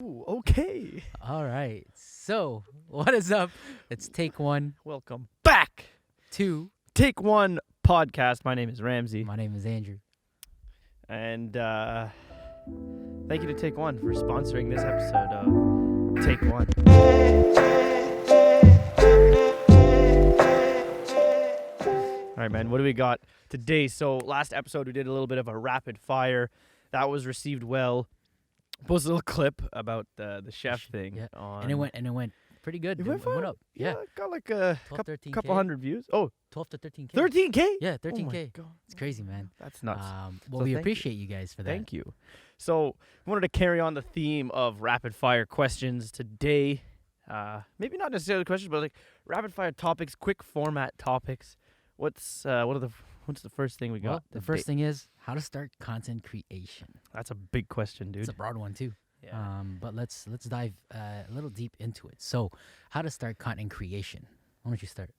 Ooh, okay. All right. So, what is up? It's take one, Welcome back. two. Take One podcast. My name is Ramzi. My name is Andrew. And thank you to Take One for sponsoring this episode of Take One. All right, man. What do we got today? So last episode we did a little bit of a rapid fire. That was received well. Posted a little clip about the chef thing. Yeah. On And it went pretty good. It went up. Yeah, got like a 12, 13K. couple hundred views. Oh, 12 to 13K. 13K? Yeah, Oh 13K. my God. It's crazy, man. That's nuts. Well, So we thank you. appreciate you guys for that. Thank you. So, we wanted to carry on the theme of rapid fire questions today. Maybe not necessarily questions, but like rapid fire topics, quick format topics. What's the first thing we got? Well, the first thing is how to start content creation. That's a big question, dude. It's a broad one too. Yeah. But let's dive a little deep into it. So, how to start content creation? Why don't you start?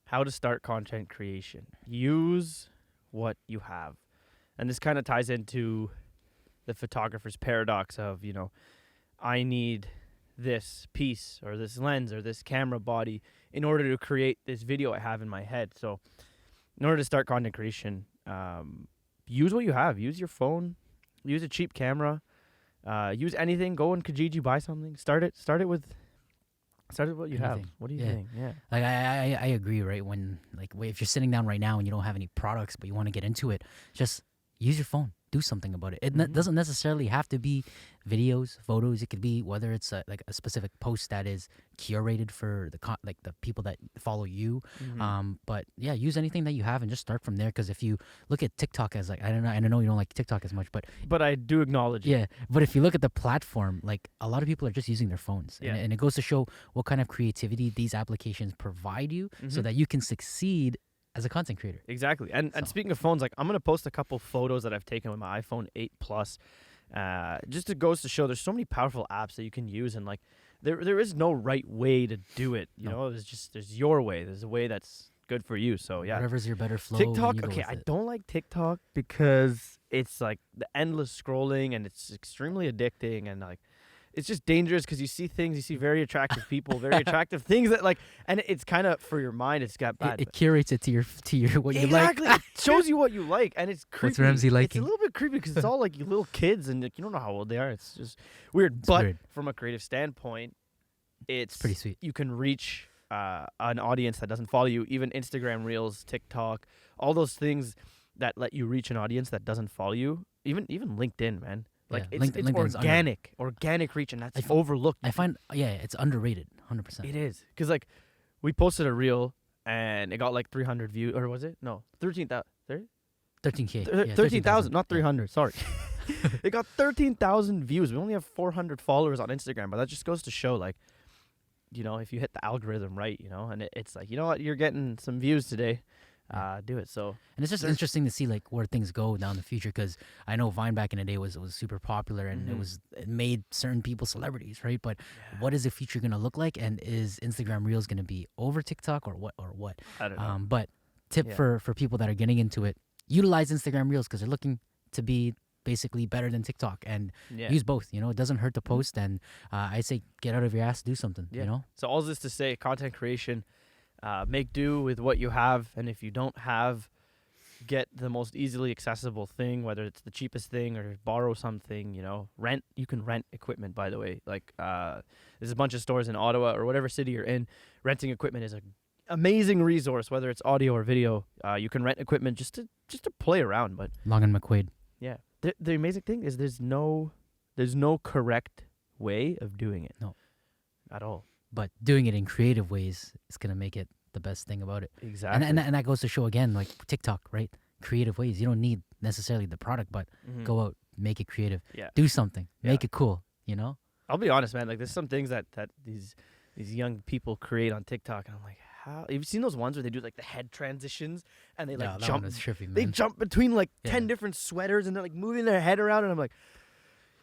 How to start content creation. Use what you have. And this kind of ties into the photographer's paradox of, I need this piece or this lens or this camera body in order to create this video I have in my head. So in order to start content creation, use what you have. Use your phone. Use a cheap camera. Use anything. Go on Kijiji, buy something. Start it with what you have. Anything. What do you Yeah. think? Yeah. Like I agree, right? When if you're sitting down right now and you don't have any products but you want to get into it, just use your phone. Do something about it. It doesn't necessarily have to be videos, photos. It could be whether it's a specific post that is curated for the people that follow you. But yeah, use anything that you have and just start from there. Because if you look at TikTok as I don't know you don't like TikTok as much, But I do acknowledge it. yeah. But if you look at the platform, like a lot of people are just using their phones, Yeah. and it goes to show what kind of creativity these applications provide you, so that you can succeed as a content creator. Exactly. And speaking of phones, like I'm gonna post a couple photos that I've taken with my iPhone 8 Plus. Just it goes to show there's so many powerful apps that you can use, and like there is no right way to do it. You know, there's your way. There's a way that's good for you. So yeah. Whatever's your better flow. TikTok, you go okay, with I it. don't like TikTok because it's like the endless scrolling and it's extremely addicting, and like it's just dangerous because you see things, you see very attractive people, very attractive things that like, and it's kind of for your mind, it's got bad. It curates it to your what you like. Exactly. It shows you what you like, and it's creepy. What's Ramzi It's liking? a little bit creepy because it's all like little kids, and like, you don't know how old they are. It's just weird. But weird. from a creative standpoint, it's pretty sweet. You can reach an audience that doesn't follow you. Even Instagram Reels, TikTok, all those things that let you reach an audience that doesn't follow you. Even LinkedIn, man. Like Yeah, it's LinkedIn's organic reach, and that's overlooked. I find it's underrated, 100%. It is because like we posted a reel and it got like 300 views, or was it? No, 13,000. 13K. 13,000, not Yeah. 300. Sorry. It got 13,000 views. We only have 400 followers on Instagram, but that just goes to show, like, if you hit the algorithm right, and it's like, you know what, you're getting some views today. Do it. So, And it's just interesting to see like where things go down the future, because I know Vine back in the day was super popular, and it made certain people celebrities, right? But what is the future gonna look like, and is Instagram Reels gonna be over TikTok or what? I don't know. But tip for people that are getting into it: utilize Instagram Reels because they're looking to be basically better than TikTok, and use both. It doesn't hurt to post, and I say get out of your ass, do something. Yeah. So all this to say, content creation. Make do with what you have, and if you don't have, get the most easily accessible thing, whether it's the cheapest thing or borrow something. Rent. You can rent equipment, by the way. Like there's a bunch of stores in Ottawa or whatever city you're in. Renting equipment is an amazing resource, whether it's audio or video. You can rent equipment just to play around. But Long and McQuaid. yeah, the amazing thing is there's no correct way of doing it. No. At all. But doing it in creative ways is gonna make it the best thing about it. Exactly. And that goes to show again, like TikTok, right? Creative ways. You don't need necessarily the product, but go out, make it creative. Yeah. Do something. Yeah. Make it cool. I'll be honest, man. Like, there's some things that these young people create on TikTok, and I'm like, how? You've seen those ones where they do like the head transitions and they like Yeah, that jump? one is trippy, man. They jump between like Yeah. 10 different sweaters and they're like moving their head around, and I'm like,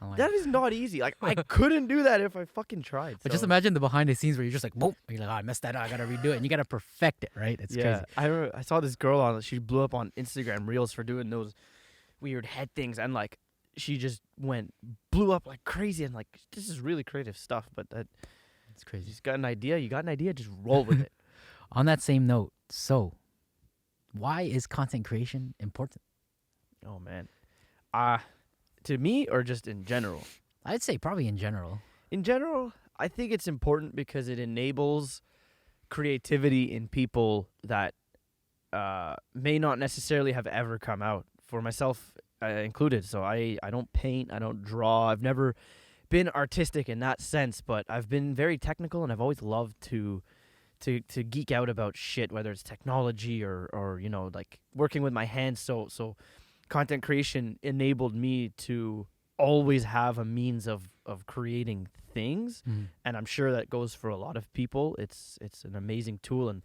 I'm like- that is not easy. Like, I couldn't do that if I fucking tried. But just so- imagine the behind the scenes where you're just like, whoa, you're like, oh, I messed that up. I gotta redo it, and you gotta perfect it, right? It's yeah, crazy. I saw this girl she blew up on Instagram Reels for doing those weird head things, and like she just blew up like crazy, and like this is really creative stuff. But that It's crazy. she's got an idea. You got an idea, just roll with it. On that same note, so why is content creation important? Oh man, to me or just in general? I'd say probably in general. In general, I think it's important because it enables creativity in people that may not necessarily have ever come out. For myself included. So I don't paint, I don't draw. I've never been artistic in that sense, but I've been very technical, and I've always loved to geek out about shit, whether it's technology or you know, like working with my hands. So content creation enabled me to always have a means of creating things, and I'm sure that goes for a lot of people. It's an amazing tool, and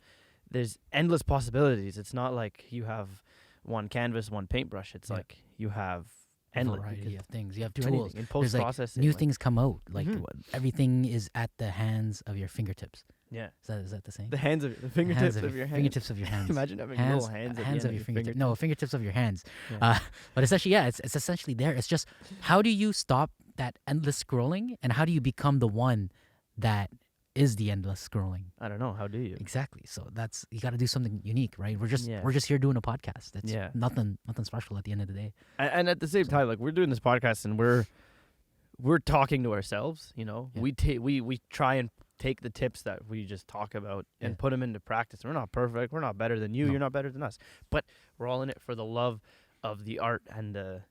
there's endless possibilities. It's not like you have one canvas, one paintbrush. It's like you have endless variety of things. You have do tools. anything. In There's like post-processing, new like, things come out. Like Mhm. everything is at the hands of your fingertips. yeah, Is that the same? the fingertips of your hands. Fingertips of your hands. Imagine having hands, little hands at hands the of end your fingertips. fingertips. No, fingertips of your hands. Yeah. But essentially, yeah, it's essentially there. It's just how do you stop that endless scrolling, and how do you become the one that is the endless scrolling? I don't know. How do you? Exactly. So that's you got to do something unique, right? We're just Yeah. we're just here doing a podcast. It's Yeah. nothing special at the end of the day. And at the same time, like we're doing this podcast and we're talking to ourselves. You know, Yeah. we try and take the tips that we just talk about and Yeah. put them into practice. We're not perfect. We're not better than you. No. You're not better than us. But we're all in it for the love of the art and the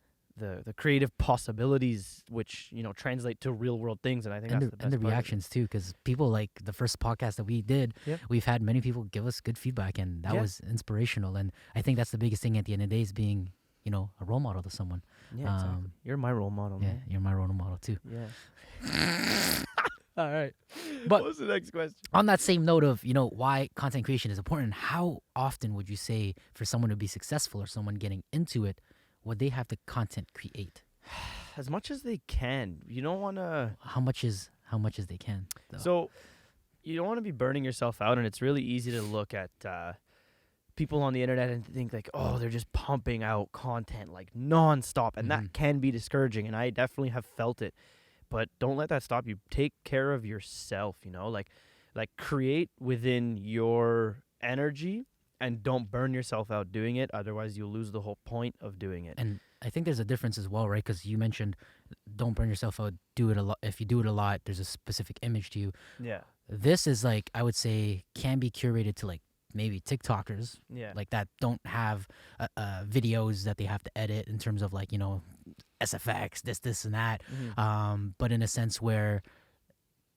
creative possibilities, which you know translate to real world things. And I think And that's the, the and best the part of it. reactions too, because people like the first podcast that we did, Yep. we've had many people give us good feedback, and that Yeah. was inspirational. And I think that's the biggest thing at the end of the day is being, you know, a role model to someone. Yeah, exactly. You're my role model, Yeah, man. you're my role model too. Yeah. All right. But- What's the next question? On that same note of, you know, why content creation is important, how often would you say for someone to be successful or someone getting into it, would they have to content create? As much as they can. You don't want to. How much as they can? Though? So, you don't want to be burning yourself out, and it's really easy to look at people on the internet and think like, oh, they're just pumping out content like nonstop, and Mhm. that can be discouraging. And I definitely have felt it. But don't let that stop you. Take care of yourself. You know, like create within your energy, and don't burn yourself out doing it. Otherwise, you'll lose the whole point of doing it. And I think there's a difference as well, right? Because you mentioned don't burn yourself out. Do it a lot. If you do it a lot, there's a specific image to you. Yeah. This is like, I would say, can be curated to like maybe TikTokers Yeah. like that don't have videos that they have to edit in terms of like, you know, SFX, this and that. Mhm. But in a sense where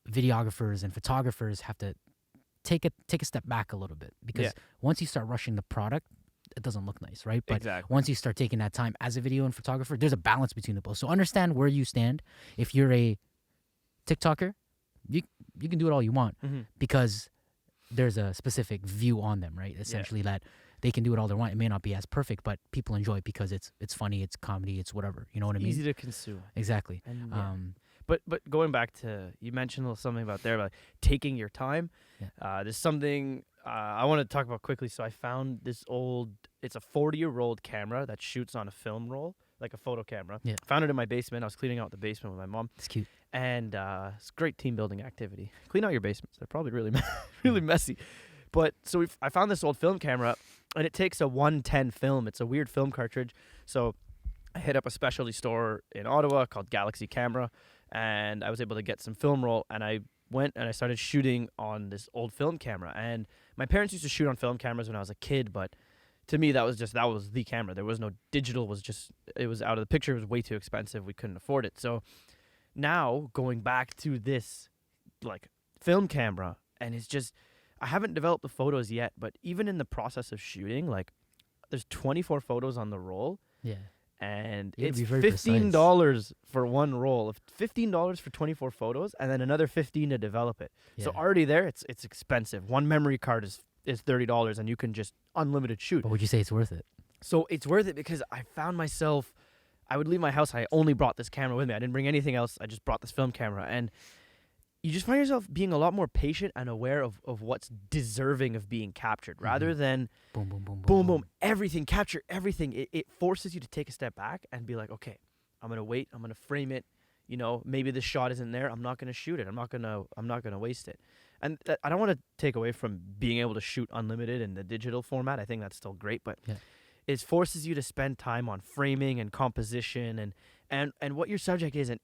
videographers and photographers have to take a step back a little bit, because Yeah. once you start rushing the product, it doesn't look nice, right? But Exactly. once you start taking that time as a video and photographer, there's a balance between the both. So understand where you stand. If you're a TikToker, you can do it all you want, Mhm. because there's a specific view on them, right? Essentially that they can do it all they want. It may not be as perfect, but people enjoy it because it's funny, it's comedy, it's whatever. You know what I mean? Easy to consume. Exactly. And, But going back to, you mentioned a little something about there, about taking your time. Yeah. There's something I want to talk about quickly. So I found this it's a 40-year-old camera that shoots on a film roll, like a photo camera. Yeah. Found it in my basement. I was cleaning out the basement with my mom, It's cute. and it's a great team building activity. Clean out your basements. They're probably really really messy. But so I found this old film camera, and it takes a 110 film. It's a weird film cartridge. So I hit up a specialty store in Ottawa called Galaxy Camera, and I was able to get some film roll, and I went and I started shooting on this old film camera. And my parents used to shoot on film cameras when I was a kid, but to me that was the camera. There was no digital. It was out of the picture. It was way too expensive. We couldn't afford it. So now going back to this like film camera, and it's just, I haven't developed the photos yet, but even in the process of shooting, like there's 24 photos on the roll, Yeah. and You gotta it's be very $15 for one roll. $15 for 24 photos, and then another $15 to develop it. So Yeah. already there, it's expensive. One memory card is $30, and you can just unlimited shoot. But would you say it's worth it? So it's worth it because I found myself, I would leave my house, I only brought this camera with me. I didn't bring anything else. I just brought this film camera, and you just find yourself being a lot more patient and aware of what's deserving of being captured, rather than Boom, boom, boom, boom, boom, everything, capture everything. It forces you to take a step back and be like, okay, I'm gonna wait. I'm gonna frame it. You know, maybe the shot isn't there. I'm not gonna shoot it. I'm not gonna waste it. And I don't want to take away from being able to shoot unlimited in the digital format. I think that's still great, but Yeah. it forces you to spend time on framing and composition and what your subject is, and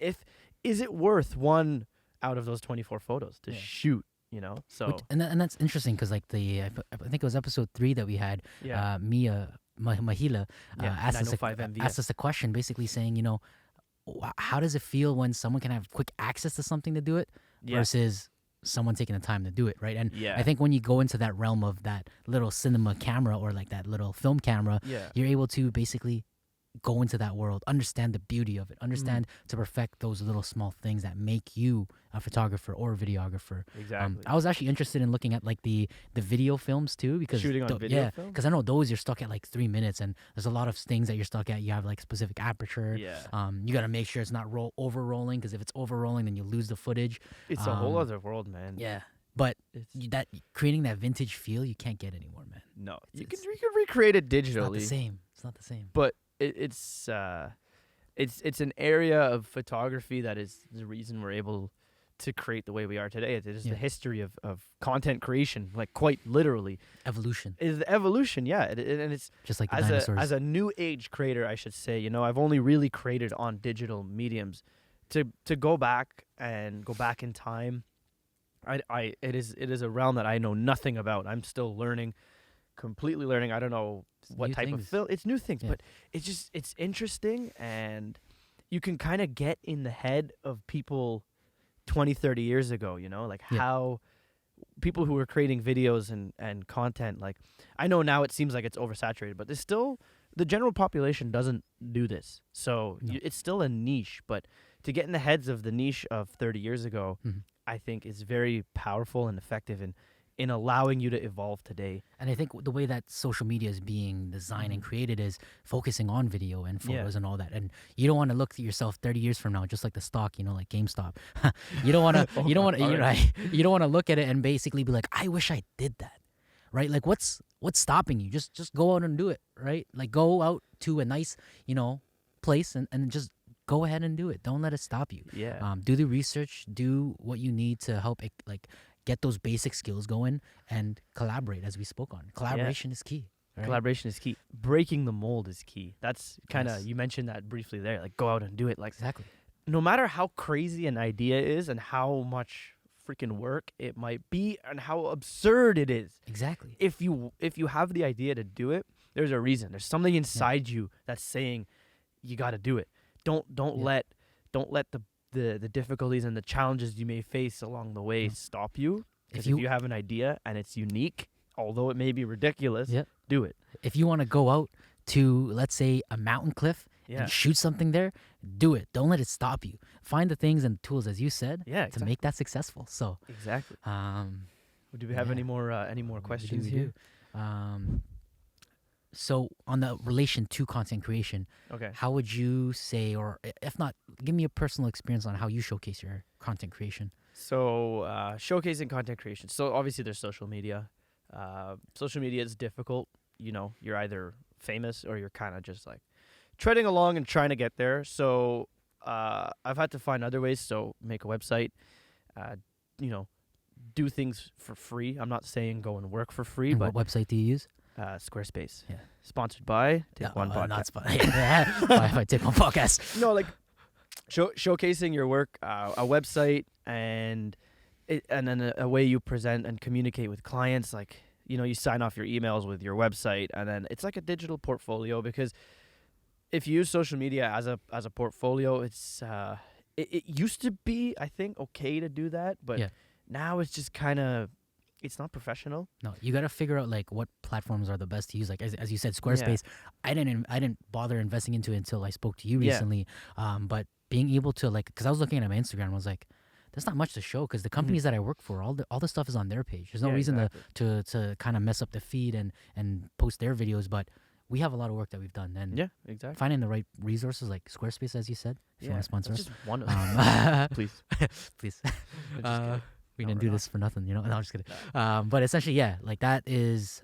is it worth one out of those 24 photos to Yeah. shoot. You know, so And that's interesting because like I think it was episode 3 that we had. yeah, Mia Mahila yeah, asked us 905 MVS. asked us a question, basically saying, you know, how does it feel when someone can have quick access to something to do it Yeah. versus someone taking the time to do it, right? And Yeah. I think when you go into that realm of that little cinema camera or like that little film camera, Yeah. you're able to basically go into that world, understand the beauty of it, understand to perfect those little small things that make you a photographer or a videographer. Exactly. I was actually interested in looking at like the video films too, because Shooting on video yeah, film? because I know those you're stuck at like 3 minutes, and there's a lot of things that you're stuck at. You have like specific aperture. Yeah. You got to make sure it's not over rolling, because if it's over rolling, then you lose the footage. It's a whole other world, man. Yeah, but It's, that creating that vintage feel you can't get anymore, man. no, you it's- can recreate it digitally. It's not the same. It's not the same. But it's an area of photography that is the reason we're able to create the way we are today. It is Yeah. the history of content creation, like quite literally. Evolution, Is the evolution, yeah. And it's just like the as dinosaurs. a new age creator, I should say, you know, I've only really created on digital mediums. To go back in time, it is a realm that I know nothing about. I'm still learning, completely learning. I don't know what new type of things. film. It's new things, Yeah. but it's interesting, and you can kind of get in the head of people 20, 30 years ago, you know, like Yeah. how people who were creating videos and content, like I know now it seems like it's oversaturated, but there's still the general population doesn't do this. So No. it's still a niche, but to get in the heads of the niche of 30 years ago, Mhm. I think is very powerful and effective in allowing you to evolve today. And I think the way that social media is being designed and created is focusing on video and Yeah. photos and all that. And you don't want to look at yourself 30 years from now, just like the stock, you know, like GameStop. you don't want to, you don't want to, you Alright. you don't want to look at it and basically be like, I wish I did that, right? Like, what's stopping you? Just go out and do it, right? Like, go out to a nice, you know, place and just go ahead and do it. Don't let it stop you. Yeah. Do the research, do what you need to help it, like get those basic skills going, and collaborate, as we spoke on. Collaboration is key. Right? Collaboration is key. Breaking the mold is key. That's kind of, Yes. you mentioned that briefly there. Like, go out and do it. Like, Exactly. no matter how crazy an idea is and how much freaking work it might be and how absurd it is, Exactly. if you have the idea to do it, there's a reason. There's something inside you that's saying you got to do it. Don't Yeah. let the difficulties and the challenges you may face along the way Yeah. stop you. If Because you- if you have an idea and it's unique, although it may be ridiculous, Yeah. do it. If you want to go out to, let's say, a mountain cliff Yeah. and shoot something there, do it. Don't let it stop you. Find the things and tools, as you said, Yeah, to make that successful. So, exactly. um, Do we have Yeah. any more questions we here? do. So on the relation to content creation, Okay. how would you say, or if not, give me a personal experience on how you showcase your content creation? So showcasing content creation. So obviously there's social media. Social media is difficult. You know, you're either famous or you're kind of just like treading along and trying to get there. So I've had to find other ways. So make a website. You know, do things for free. I'm not saying go and work for free, And but what website do you use? Squarespace. Yeah. Sponsored by takeONE Podcast. Not if I take one podcast. No, like showcasing your work, a website, and then a way you present and communicate with clients. Like, you know, you sign off your emails with your website, and then it's like a digital portfolio. Because if you use social media as a portfolio, it's it used to be, I think, okay to do that, but Yeah. now it's just kind of, it's not professional. No, you got to figure out like what platforms are the best to use. Like as you said, Squarespace. I didn't bother investing into it until I spoke to you Yeah. recently. But being able to like, because I was looking at my Instagram, I was like, there's not much to show because the companies that I work for, all the stuff is on their page. There's no Yeah, reason exactly. to kind of mess up the feed and post their videos. But we have a lot of work that we've done, and Yeah, exactly. finding the right resources like Squarespace, as you said, if you want to sponsor that's us, just one of please. please. I'm just Uh, kidding. we No, didn't we're do not. this for nothing, you know. No, I'm just kidding. But essentially, yeah, like that is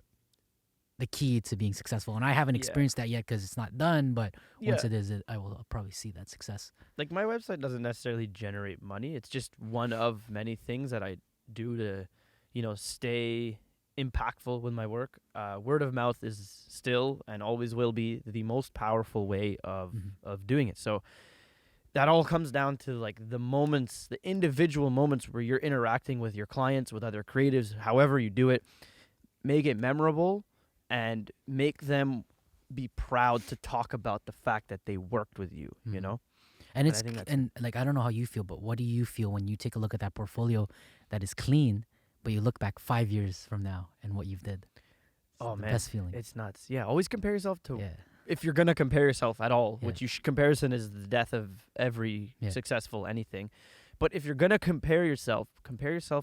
the key to being successful. And I haven't Yeah. experienced that yet because it's not done. But once Yeah. it is, I will probably see that success. Like my website doesn't necessarily generate money. It's just one of many things that I do to, stay impactful with my work. Word of mouth is still and always will be the most powerful way of doing it. So that all comes down to like the moments, the individual moments where you're interacting with your clients, with other creatives, however you do it. Make it memorable and make them be proud to talk about the fact that they worked with you, you know? And I it's think that's- and like I don't know how you feel, but what do you feel when you take a look at that portfolio that is clean, but you look back 5 years from now and what you've did? Oh, the man. best feeling. It's nuts. Yeah, always compare yourself to, Yeah. if you're going to compare yourself at all, Yeah. which comparison is the death of every Yeah. successful anything. But if you're going to compare yourself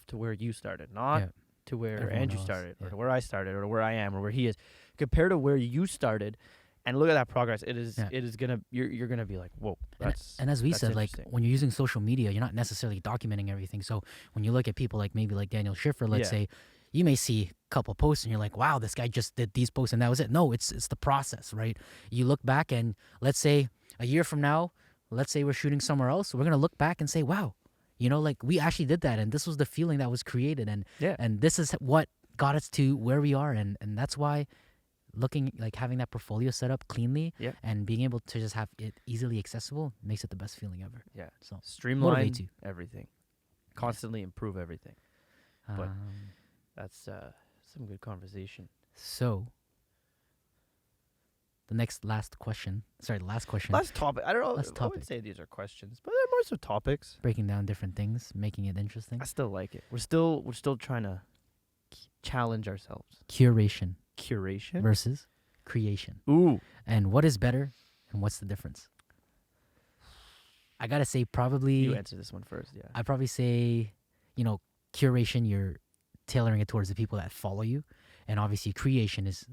to where you started, not Yeah. to where Everyone Andrew else, started or yeah. to where I started or where I am or where he is. Compare to where you started and look at that progress. It is Yeah. it is going to you're going to be like, "Whoa, that's And as we that's said, like interesting." when you're using social media, you're not necessarily documenting everything. So when you look at people like maybe like Daniel Schiffer, let's Yeah. say, you may see a couple posts and you're like, wow, this guy just did these posts and that was it. No, it's the process, right? You look back and let's say a year from now, let's say we're shooting somewhere else, we're gonna look back and say, wow, like we actually did that and this was the feeling that was created and Yeah. and this is what got us to where we are and that's why looking like having that portfolio set up cleanly Yeah. and being able to just have it easily accessible makes it the best feeling ever. Yeah. So Streamline motivate you. everything. Constantly improve everything. But- um, That's some good conversation. so the last question. Last topic. I don't know. Last I topic. would say these are questions, but they're more so topics. Breaking down different things, making it interesting. I still like it. We're still trying to challenge ourselves. Curation Curation. versus creation. Ooh. And what is better and what's the difference? I gotta say probably You answer this one first. Yeah. I'd probably say, curation, you're tailoring it towards the people that follow you. And obviously creation is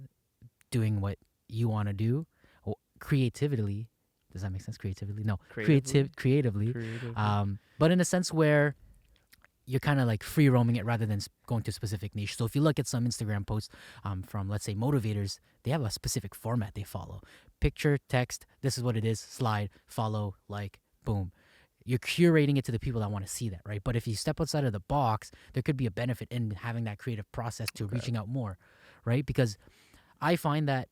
doing what you want to do. Creatively, does that make sense? Creatively? No. Creatively? Creatively. Creative. But in a sense where you're kind of like free roaming it rather than going to a specific niche. So if you look at some Instagram posts from, let's say, motivators, they have a specific format they follow. Picture, text, this is what it is, slide, follow, like, boom. You're curating it to the people that want to see that, right? But if you step outside of the box, there could be a benefit in having that creative process to reaching out more, right? Because I find that,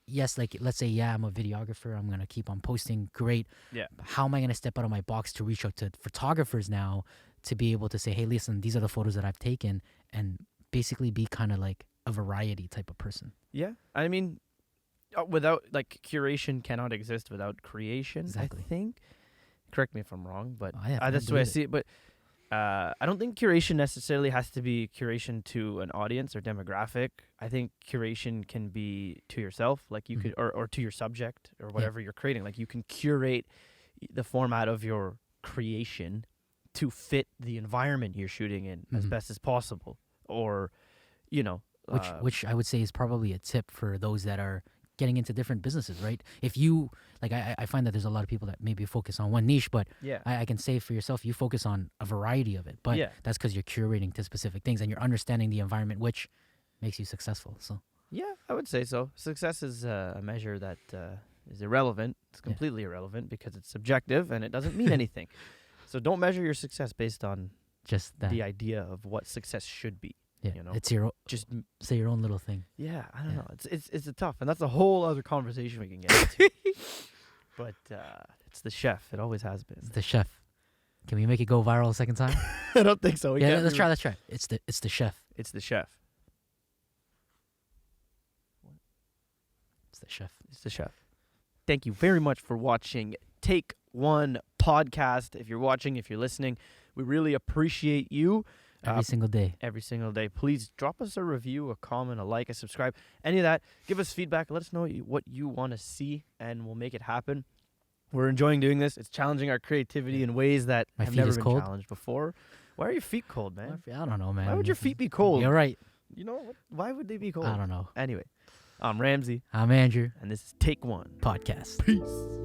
yes, like, let's say, yeah, I'm a videographer. I'm going to keep on posting. Great. Yeah. How am I going to step out of my box to reach out to photographers now to be able to say, hey, listen, these are the photos that I've taken and basically be kind of like a variety type of person. Yeah. I mean, without like curation cannot exist without creation. Exactly. I think. Correct me if I'm wrong, but I that's the way I believe it. see it. But I don't think curation necessarily has to be curation to an audience or demographic. I think curation can be to yourself, like you could, or to your subject or whatever you're creating. Like you can curate the format of your creation to fit the environment you're shooting in as best as possible, or Which I would say is probably a tip for those that are getting into different businesses, right? If you, like, I find that there's a lot of people that maybe focus on one niche, but yeah. I can say for yourself, you focus on a variety of it. But Yeah. that's because you're curating to specific things and you're understanding the environment, which makes you successful. So Yeah, I would say so. Success is a measure that is irrelevant. It's completely irrelevant because it's subjective and it doesn't mean anything. So don't measure your success based on just that. the idea of what success should be. Yeah, you know? it's your Just say your own little thing. yeah, I don't Yeah. know. It's a tough, and that's a whole other conversation we can get into. But it's the chef. It always has been. It's the chef. Can we make it go viral a second time? I don't think so. We Yeah, can't let's be- try. Let's try. It's the chef. It's the chef. It's the chef. It's the chef. Thank you very much for watching Take One podcast. If you're watching, if you're listening, we really appreciate you. Every single day. Every single day. Please drop us a review, a comment, a like, a subscribe, any of that. Give us feedback. Let us know what you want to see, and we'll make it happen. We're enjoying doing this. It's challenging our creativity in ways that My have feet never is been cold. challenged before. Why are your feet cold, man? I don't know, man. Why would your feet be cold? You're right. You know, why would they be cold? I don't know. Anyway, I'm Ramzi, I'm Andrew. and this is Take One. Podcast. Peace.